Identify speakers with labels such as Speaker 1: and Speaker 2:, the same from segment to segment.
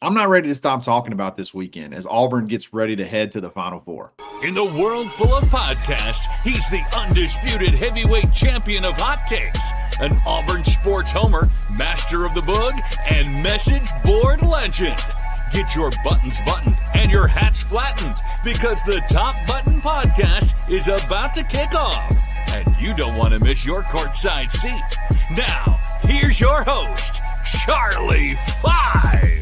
Speaker 1: I'm not ready to stop talking about this weekend as Auburn gets ready to head to the Final Four.
Speaker 2: In the world full of podcasts, he's the undisputed heavyweight champion of hot takes, an Auburn sports homer, master of the boog, and message board legend. Get your buttons buttoned and your hats flattened because the Top Button Podcast is about to kick off, and you don't want to miss your courtside seat. Now, here's your host, Charlie Five.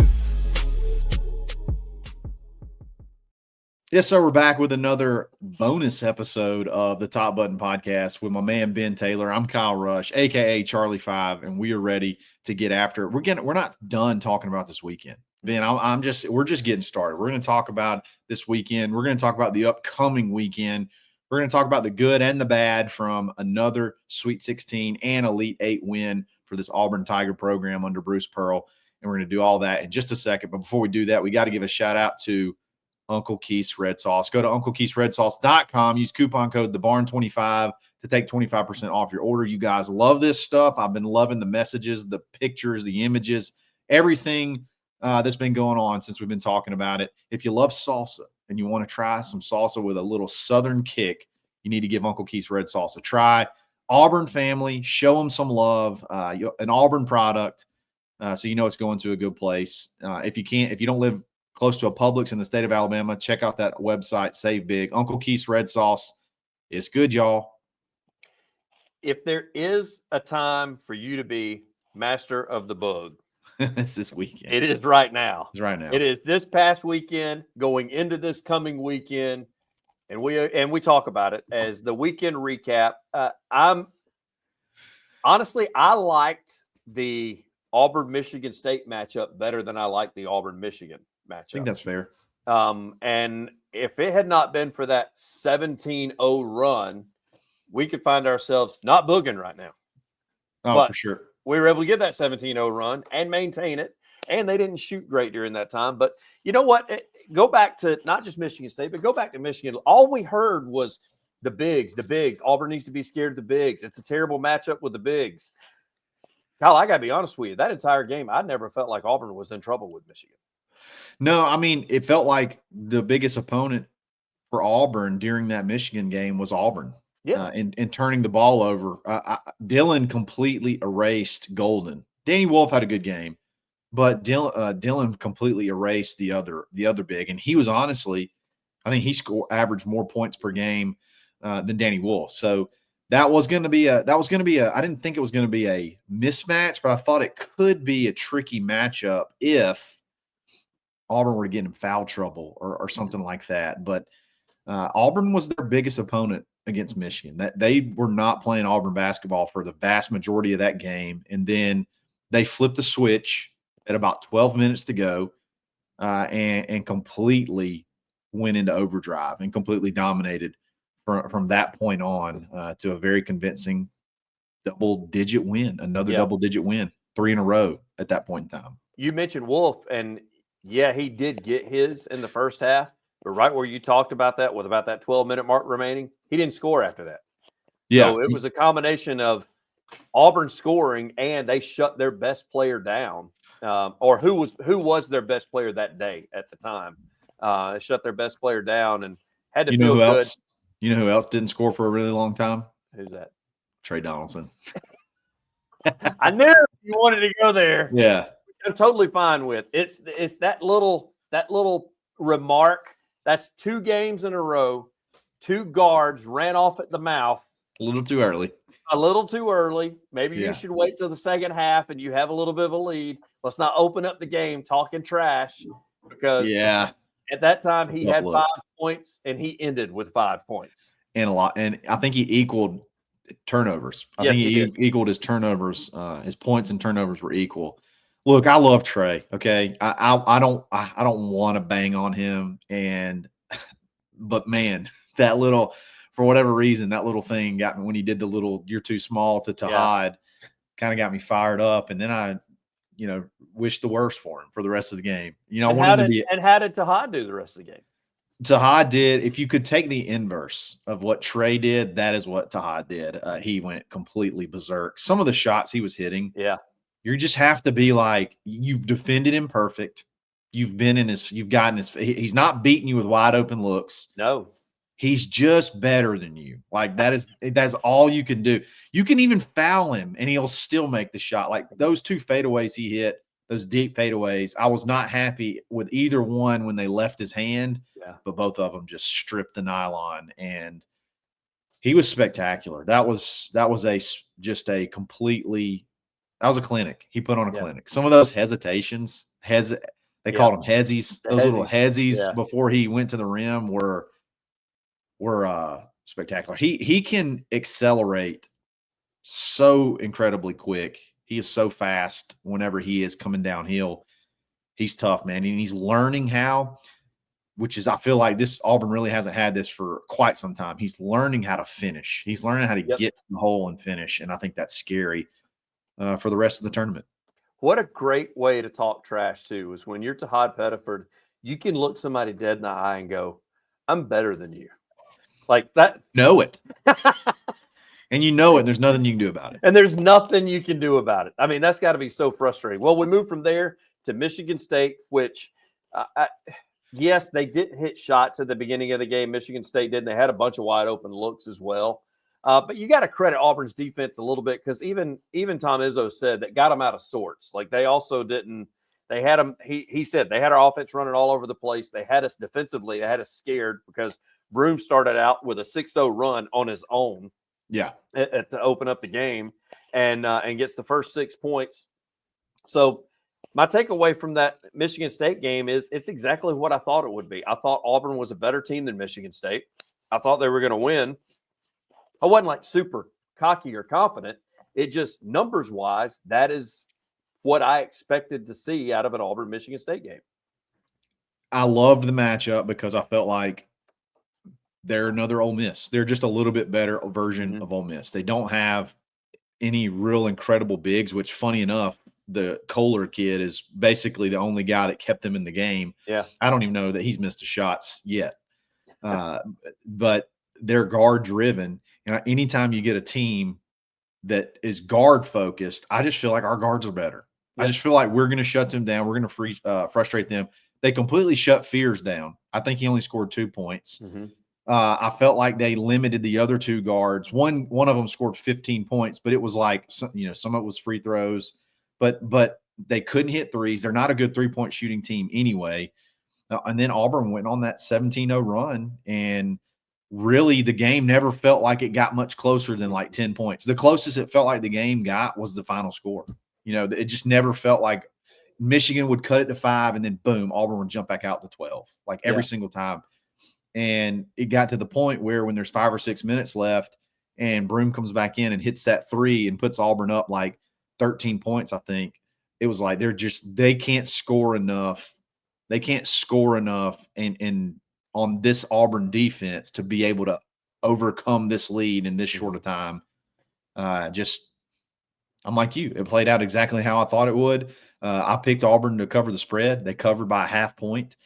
Speaker 1: Yes, sir. We're back with another bonus episode of the Top Button Podcast with my man Ben Taylor. I'm Kyle Rush, aka Charlie Five, and we are ready to get after it. We're not done talking about this weekend, Ben. We're just getting started. We're going to talk about this weekend. We're going to talk about the upcoming weekend. We're going to talk about the good and the bad from another Sweet 16 and Elite 8 win for this Auburn Tiger program under Bruce Pearl, and we're going to do all that in just a second. But before we do that, we got to give a shout out to Uncle Keith's Red Sauce. Go to UncleKeith'sRedSauce.com. Use coupon code TheBarn25 to take 25% off your order. You guys love this stuff. I've been loving the messages, the pictures, the images, everything that's been going on since we've been talking about it. If you love salsa and you want to try some salsa with a little Southern kick, you need to give Uncle Keith's Red Sauce a try. Auburn family, show them some love. An Auburn product, so you know it's going to a good place. If you don't live close to a Publix in the state of Alabama, check out that website, Save Big. Uncle Keith's Red Sauce. It's good, y'all.
Speaker 3: If there is a time for you to be master of the bug,
Speaker 1: it's this weekend.
Speaker 3: it is right now.
Speaker 1: It's right now.
Speaker 3: It is this past weekend, going into this coming weekend, and we talk about it as the weekend recap. I liked the Auburn-Michigan State matchup better than I liked the Auburn-Michigan matchup.
Speaker 1: I think that's fair.
Speaker 3: And if it had not been for that 17-0 run, we could find ourselves not booging right now.
Speaker 1: Oh,
Speaker 3: but
Speaker 1: for sure.
Speaker 3: We were able to get that 17-0 run and maintain it, and they didn't shoot great during that time. But you know what? Go back to not just Michigan State, but go back to Michigan. All we heard was the bigs. Auburn needs to be scared of the bigs. It's a terrible matchup with the bigs. Kyle, I got to be honest with you. That entire game, I never felt like Auburn was in trouble with Michigan.
Speaker 1: No, I mean, it felt like the biggest opponent for Auburn during that Michigan game was Auburn.
Speaker 3: Yeah.
Speaker 1: In turning the ball over. Dillon completely erased Golden. Danny Wolf had a good game, but Dillon completely erased the other big. And he was honestly, I think he averaged more points per game than Danny Wolf. So that was going to be I didn't think it was going to be a mismatch, but I thought it could be a tricky matchup if Auburn were to get in foul trouble or something like that. But Auburn was their biggest opponent against Michigan. That they were not playing Auburn basketball for the vast majority of that game. And then they flipped the switch at about 12 minutes to go and completely went into overdrive and completely dominated from that point on to a very convincing double-digit win, another double-digit win, 3 in a row at that point in time.
Speaker 3: You mentioned Wolf, and yeah, he did get his in the first half, but right where you talked about that with about that 12-minute mark remaining, he didn't score after that.
Speaker 1: Yeah.
Speaker 3: So it was a combination of Auburn scoring and they shut their best player down, or who was their best player that day at the time. They shut their best player down and had to feel good.
Speaker 1: You know who else didn't score for a really long time?
Speaker 3: Who's that?
Speaker 1: Trey Donaldson.
Speaker 3: I knew you wanted to go there.
Speaker 1: Yeah.
Speaker 3: I'm totally fine with. It's that little remark. That's 2 games in a row. 2 guards ran off at the mouth.
Speaker 1: A little too early. Maybe you should wait till the second half and you have a little bit of a lead. Let's not open up the game talking trash because at that time he had 5 points and he ended with 5 points. And I think he equaled turnovers. I think he equaled his turnovers. His points and turnovers were equal. Look, I love Trey. Okay, I don't want to bang on him, but man, for whatever reason, that little thing got me when he did the little "you're too small" to Tahad, kind of got me fired up, and then I, wished the worst for him for the rest of the game.
Speaker 3: And how did Tahad do the rest of the game?
Speaker 1: Tahad did. If you could take the inverse of what Trey did, that is what Tahad did. He went completely berserk. Some of the shots he was hitting, you just have to be like, you've defended him perfect. you've gotten his, he's not beating you with wide open looks.
Speaker 3: No.
Speaker 1: He's just better than you. Like that's all you can do. You can even foul him and he'll still make the shot. Like those 2 fadeaways he hit, those deep fadeaways. I was not happy with either one when they left his hand, but both of them just stripped the nylon, and he was spectacular. That was a clinic. He put on a clinic. Some of those hesitations, they called them heazies. Those little heazies before he went to the rim were spectacular. He can accelerate so incredibly quick. He is so fast whenever he is coming downhill. He's tough, man. And he's learning how, which is, I feel like this Auburn really hasn't had this for quite some time. He's learning how to finish. He's learning how to get in the hole and finish. And I think that's scary for the rest of the tournament.
Speaker 3: What a great way to talk trash, too, is when you're Tahad Pettiford, you can look somebody dead in the eye and go, I'm better than you. Like that.
Speaker 1: Know it. And you know it. There's nothing you can do about it.
Speaker 3: And there's nothing you can do about it. I mean, that's got to be so frustrating. Well, we moved from there to Michigan State, which, yes, they didn't hit shots at the beginning of the game. Michigan State didn't. They had a bunch of wide open looks as well. But you got to credit Auburn's defense a little bit, because even Tom Izzo said that got them out of sorts. Like they also didn't. They had them. He said they had our offense running all over the place. They had us defensively. They had us scared because Broome started out with a 6-0 run on his own.
Speaker 1: Yeah,
Speaker 3: to open up the game, and gets the first 6 points. So my takeaway from that Michigan State game is it's exactly what I thought it would be. I thought Auburn was a better team than Michigan State. I thought they were going to win. I wasn't like super cocky or confident. It just numbers wise, that is what I expected to see out of an Auburn Michigan State game.
Speaker 1: I loved the matchup because I felt like they're another Ole Miss. They're just a little bit better version of Ole Miss. They don't have any real incredible bigs, which, funny enough, the Kohler kid is basically the only guy that kept them in the game.
Speaker 3: Yeah.
Speaker 1: I don't even know that he's missed the shots yet. But they're guard driven. And anytime you get a team that is guard focused, I just feel like our guards are better. Yeah. I just feel like we're going to shut them down. We're going to frustrate them. They completely shut Fears down. I think he only scored 2 points. I felt like they limited the other 2 guards. One of them scored 15 points, but it was like, some of it was free throws, but they couldn't hit threes. They're not a good 3-point shooting team anyway. And then Auburn went on that 17-0 run, and really the game never felt like it got much closer than like 10 points. The closest it felt like the game got was the final score. It just never felt like Michigan would cut it to 5 and then boom, Auburn would jump back out to 12, like every single time. And it got to the point where when there's 5 or 6 minutes left and Broome comes back in and hits that 3 and puts Auburn up like 13 points, I think, it was like they can't score enough. They can't score enough and on this Auburn defense to be able to overcome this lead in this short of time. I'm like you. It played out exactly how I thought it would. I picked Auburn to cover the spread. They covered by a half point,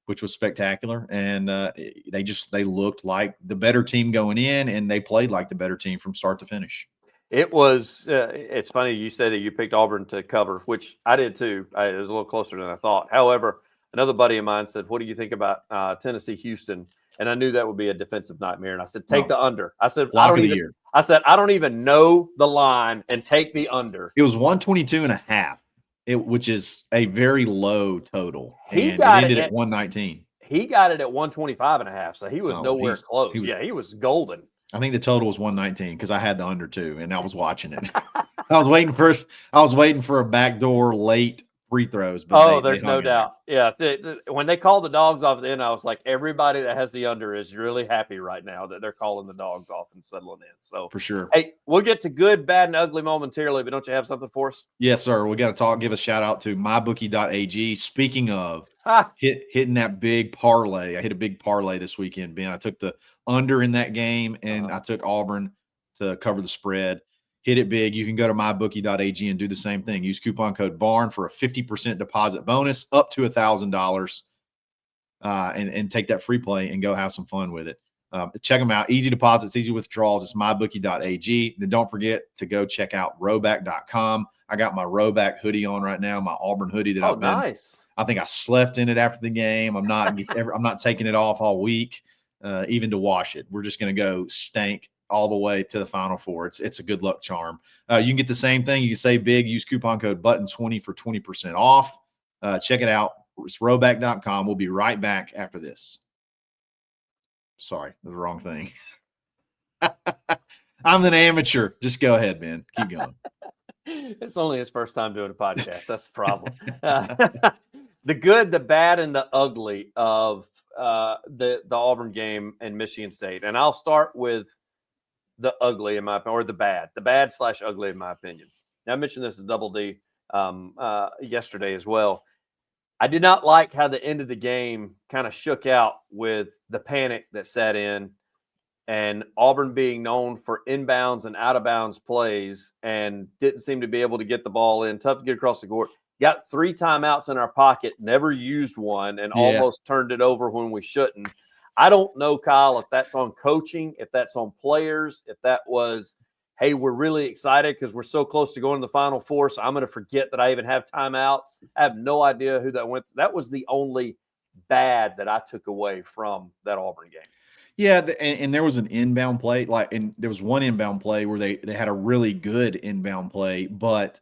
Speaker 1: which was spectacular. And they looked like the better team going in, and they played like the better team from start to finish.
Speaker 3: It was it's funny you say that you picked Auburn to cover, which I did too. It was a little closer than I thought. However, another buddy of mine said, what do you think about Tennessee Houston? And I knew that would be a defensive nightmare. And I said, take the under. I said, I don't even know the line, and take the under.
Speaker 1: It was 122.5. Which is a very low total.
Speaker 3: He
Speaker 1: and
Speaker 3: got
Speaker 1: it ended at 119.
Speaker 3: He got it at 125.5 so he was nowhere close. He was golden.
Speaker 1: I think the total was 119 because I had the under 2 and I was watching it. I was waiting for a backdoor late free throws.
Speaker 3: But there's no doubt. Yeah. When they called the dogs off at the end, I was like, everybody that has the under is really happy right now that they're calling the dogs off and settling in. So
Speaker 1: for sure.
Speaker 3: Hey, we'll get to good, bad, and ugly momentarily, but don't you have something for us?
Speaker 1: Yes, sir. We got to give a shout out to mybookie.ag. Speaking of hitting that big parlay, I hit a big parlay this weekend, Ben. I took the under in that game, and I took Auburn to cover the spread. Hit it big. You can go to mybookie.ag and do the same thing. Use coupon code BARN for a 50% deposit bonus up to $1,000 and take that free play and go have some fun with it. Check them out. Easy deposits, easy withdrawals. It's mybookie.ag. Then don't forget to go check out rowback.com. I got my Roback hoodie on right now, my Auburn hoodie that
Speaker 3: nice.
Speaker 1: I think I slept in it after the game. I'm not taking it off all week, even to wash it. We're just going to go stank all the way to the Final Four. It's a good luck charm. You can get the same thing. You can save big. Use coupon code BUTTON20 for 20% off. Check it out. It's roback.com. We'll be right back after this. Sorry, the wrong thing. I'm an amateur. Just go ahead, man. Keep going.
Speaker 3: It's only his first time doing a podcast. That's the problem. The good, the bad, and the ugly of the Auburn game and Michigan State. And I'll start with the ugly, in my opinion, or the bad/ugly, in my opinion. Now, I mentioned this to Double D yesterday as well. I did not like how the end of the game kind of shook out with the panic that set in, and Auburn being known for inbounds and out-of-bounds plays and didn't seem to be able to get the ball in. Tough to get across the court. Got 3 timeouts in our pocket, never used one, and almost turned it over when we shouldn't. I don't know, Kyle, if that's on coaching, if that's on players, if that was, hey, we're really excited because we're so close to going to the Final Four, so I'm going to forget that I even have timeouts. I have no idea who that went. That was the only bad that I took away from that Auburn game.
Speaker 1: Yeah, and there was an inbound play, and there was one inbound play where they had a really good inbound play, but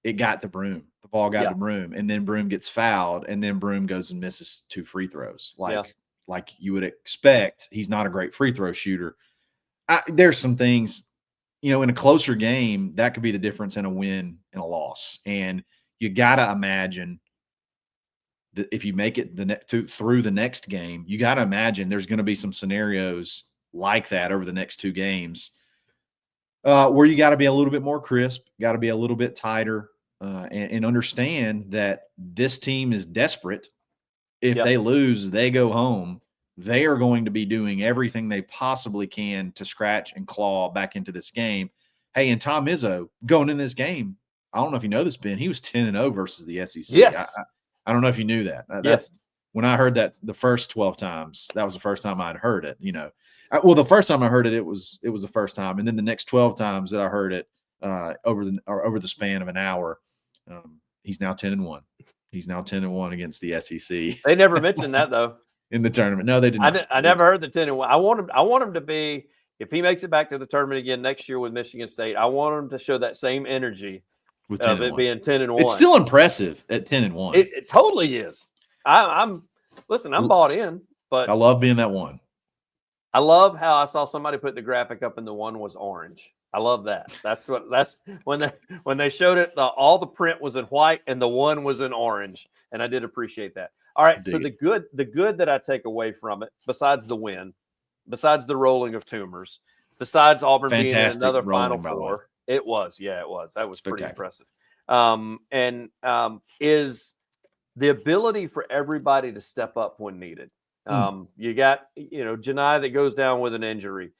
Speaker 1: it got to Broome. The ball got to Broome, and then Broome gets fouled, and then Broome goes and misses 2 free throws. Like you would expect. He's not a great free throw shooter. There's some things, in a closer game, that could be the difference in a win and a loss. And you got to imagine that if you make it through the next game, you got to imagine there's going to be some scenarios like that over the next 2 games where you got to be a little bit more crisp, got to be a little bit tighter, and understand that this team is desperate. If they lose, they go home. They are going to be doing everything they possibly can to scratch and claw back into this game. Hey, and Tom Izzo going in this game, I don't know if you know this, Ben, he was 10-0 versus the SEC.
Speaker 3: Yes.
Speaker 1: I don't know if you knew that. That's when I heard that the first 12 times, that was the first time I'd heard it, Well, the first time I heard it, it was the first time. And then the next 12 times that I heard it over the span of an hour, he's now 10-1. He's now 10-1 against the SEC.
Speaker 3: They never mentioned that, though.
Speaker 1: In the tournament. No, they didn't.
Speaker 3: I never heard the 10-1. I want him to be, if he makes it back to the tournament again next year with Michigan State, I want him to show that same energy
Speaker 1: with
Speaker 3: it being 10-1.
Speaker 1: It's still impressive at 10-1.
Speaker 3: It totally is. I'm bought in, but
Speaker 1: I love being that one.
Speaker 3: I love how I saw somebody put the graphic up and the one was orange. I love that. That's when they showed it, all the print was in white and the one was in orange. And I did appreciate that. All right. So the good that I take away from it, besides the win, besides the rolling of tumors, besides Auburn being in another Final Four, it was. That was pretty impressive. Is the ability for everybody to step up when needed. You got, Johni that goes down with an injury.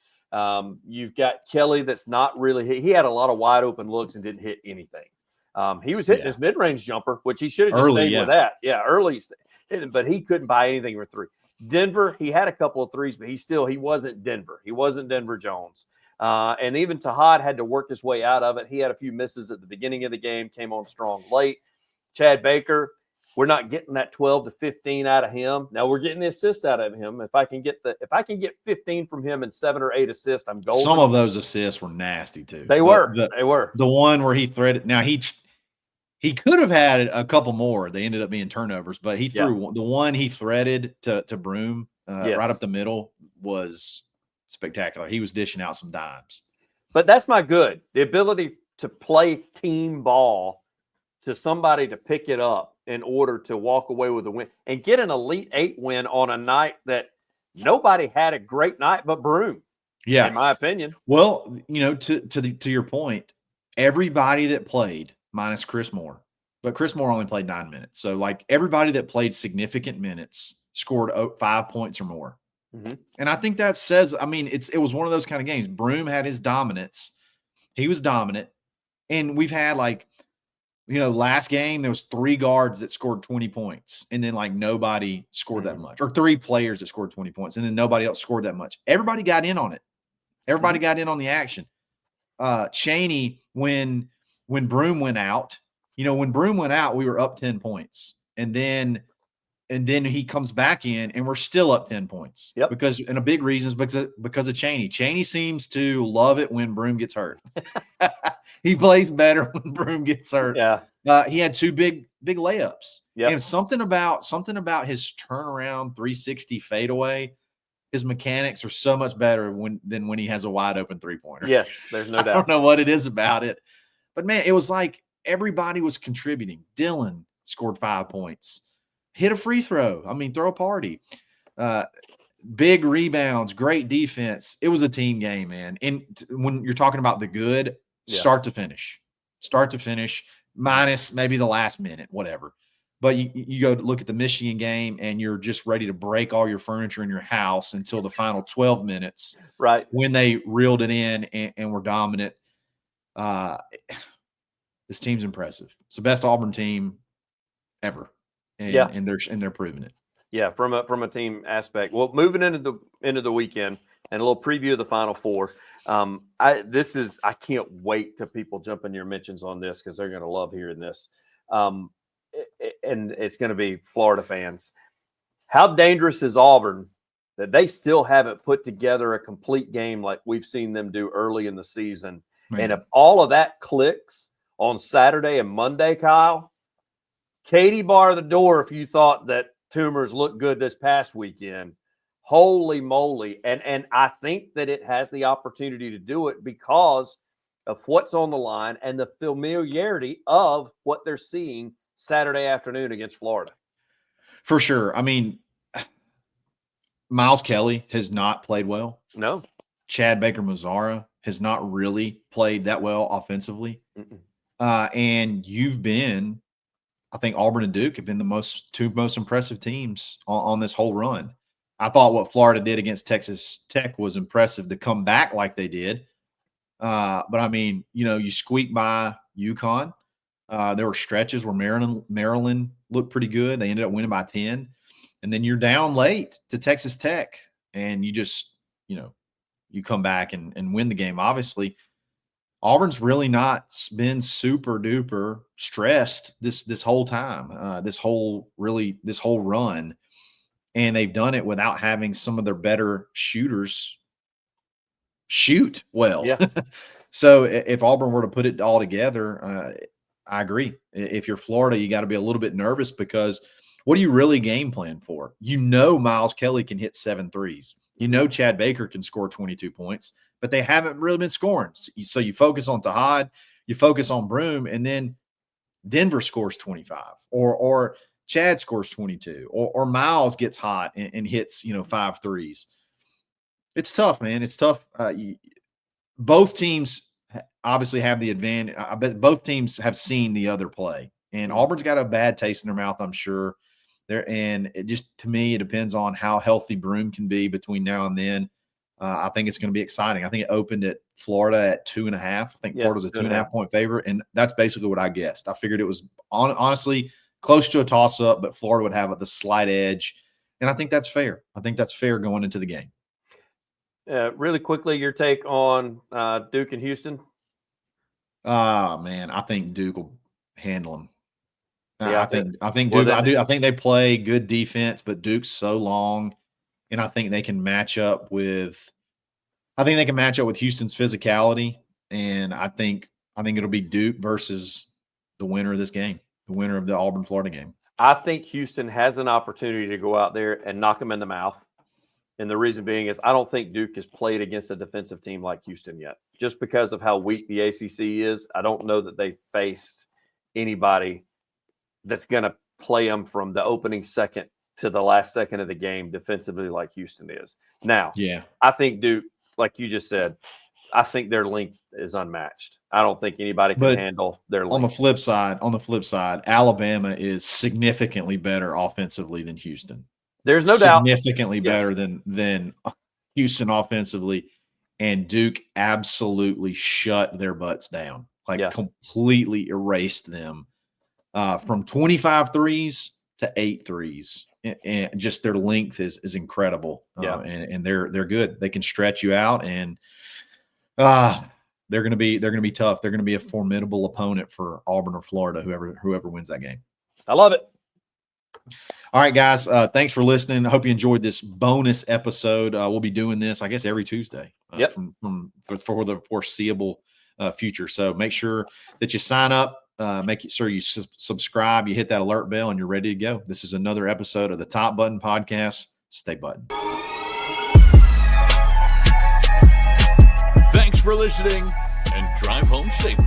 Speaker 3: You've got Kelly that's not really he had a lot of wide open looks and didn't hit anything. He was hitting his mid-range jumper, which he should have just stayed with that. Yeah, early, but he couldn't buy anything for 3. Denver, he had a couple of threes, but he wasn't Denver. He wasn't Denver Jones. And even Tahad had to work his way out of it. He had a few misses at the beginning of the game, came on strong late. Chad Baker, we're not getting that 12 to 15 out of him. Now we're getting the assists out of him. If I can get 15 from him and 7 or 8 assists, I'm golden.
Speaker 1: Some of those assists were nasty too.
Speaker 3: They were.
Speaker 1: The one where he threaded. Now he could have had a couple more. They ended up being turnovers, but he threw the one he threaded to Broome right up the middle was spectacular. He was dishing out some dimes.
Speaker 3: But that's my good. The ability to play team ball to somebody to pick it up in order to walk away with a win and get an Elite 8 win on a night that nobody had a great night but Broome. Yeah, in my opinion.
Speaker 1: Well, to your point, everybody that played minus Chris Moore, but Chris Moore only played 9 minutes. So like everybody that played significant minutes scored 5 points or more. Mm-hmm. And I think that says, it was one of those kind of games. Broome had his dominance. He was dominant. And we've had last game, there was 3 guards that scored 20 points. And then nobody scored that much, or 3 players that scored 20 points. And then nobody else scored that much. Everybody got in on it. Everybody got in on the action. Chaney, when when Broome went out, we were up 10 points. And then he comes back in and we're still up 10 points.
Speaker 3: Yep.
Speaker 1: And a big reason is because of Chaney. Chaney seems to love it when Broome gets hurt. He plays better when Broome gets hurt.
Speaker 3: Yeah.
Speaker 1: He had 2 big layups.
Speaker 3: Yep.
Speaker 1: And something about his turnaround 360 fadeaway, his mechanics are so much better than when he has a wide open 3-pointer.
Speaker 3: Yes, there's no doubt.
Speaker 1: I don't know what it is about it. But man, it was like everybody was contributing. Dylan scored 5 points. Hit a free throw. I mean, throw a party. Big rebounds, great defense. It was a team game, man. And when you're talking about the good, start to finish, minus maybe the last minute, whatever. But you go look at the Michigan game and you're just ready to break all your furniture in your house until the final 12 minutes.
Speaker 3: Right.
Speaker 1: When they reeled it in and were dominant. This team's impressive. It's the best Auburn team ever. And they're proving it.
Speaker 3: Yeah, from a team aspect. Well, moving into the weekend and a little preview of the Final Four. I can't wait till people jump in your mentions on this because they're going to love hearing this. And it's going to be Florida fans. How dangerous is Auburn that they still haven't put together a complete game like we've seen them do early in the season? Man. And if all of that clicks on Saturday and Monday, Kyle, Katie bar the door if you thought that Tumors looked good this past weekend. Holy moly. And I think that it has the opportunity to do it because of what's on the line and the familiarity of what they're seeing Saturday afternoon against Florida.
Speaker 1: For sure. I mean, Miles Kelly has not played well.
Speaker 3: No.
Speaker 1: Chad Baker-Mazara has not really played that well offensively. And you've been, I think Auburn and Duke have been the two most impressive teams on this whole run. I thought what Florida did against Texas Tech was impressive to come back like they did. But I mean, you squeak by UConn. There were stretches where Maryland looked pretty good. They ended up winning by 10. And then you're down late to Texas Tech and you just, you come back and win the game. Obviously, Auburn's really not been super duper stressed this whole time, this whole run. And they've done it without having some of their better shooters shoot well.
Speaker 3: Yeah.
Speaker 1: So if Auburn were to put it all together, I agree. If you're Florida, you got to be a little bit nervous because what do you really game plan for? Miles Kelly can hit 7 threes. Chad Baker can score 22 points, but they haven't really been scoring. So you focus on Tahad, you focus on Broome, and then Denver scores 25 or Chad scores 22 or Miles gets hot and hits, 5 threes. It's tough, man. It's tough. Both teams obviously have the advantage. I bet both teams have seen the other play, and Auburn's got a bad taste in their mouth, I'm sure. And it just, to me, it depends on how healthy Broome can be between now and then. I think it's going to be exciting. I think it opened at Florida at 2.5. I think Florida's a 2.5 point favorite, and that's basically what I guessed. I figured it was honestly close to a toss-up, but Florida would have the slight edge, and I think that's fair. I think that's fair going into the game.
Speaker 3: Really quickly, your take on Duke and Houston?
Speaker 1: Man, I think Duke will handle them.
Speaker 3: I
Speaker 1: think Duke. I think they play good defense, but Duke's so long, and I think they can match up with. I think they can match up with Houston's physicality, and I think it'll be Duke versus the winner of this game, the winner of the Auburn-Florida game.
Speaker 3: I think Houston has an opportunity to go out there and knock them in the mouth. And the reason being is I don't think Duke has played against a defensive team like Houston yet. Just because of how weak the ACC is, I don't know that they faced anybody that's going to play them from the opening second to the last second of the game defensively like Houston is. Now, I think Duke, like you just said, I think their length is unmatched. I don't think anybody can handle their length.
Speaker 1: On the flip side, Alabama is significantly better offensively than Houston.
Speaker 3: There's no doubt.
Speaker 1: Significantly better than Houston offensively. And Duke absolutely shut their butts down, completely erased them from 25 threes to 8 threes. And just their length is incredible. And they're good. They can stretch you out. And they're going to be tough. They're going to be a formidable opponent for Auburn or Florida, whoever wins that game.
Speaker 3: I love it.
Speaker 1: All right, guys. Thanks for listening. I hope you enjoyed this bonus episode. We'll be doing this, I guess, every Tuesday for the foreseeable future. So make sure that you sign up. Make sure you subscribe. You hit that alert bell, and you're ready to go. This is another episode of the Top Button Podcast. Stay buttoned.
Speaker 2: Thanks for listening, and drive home safely.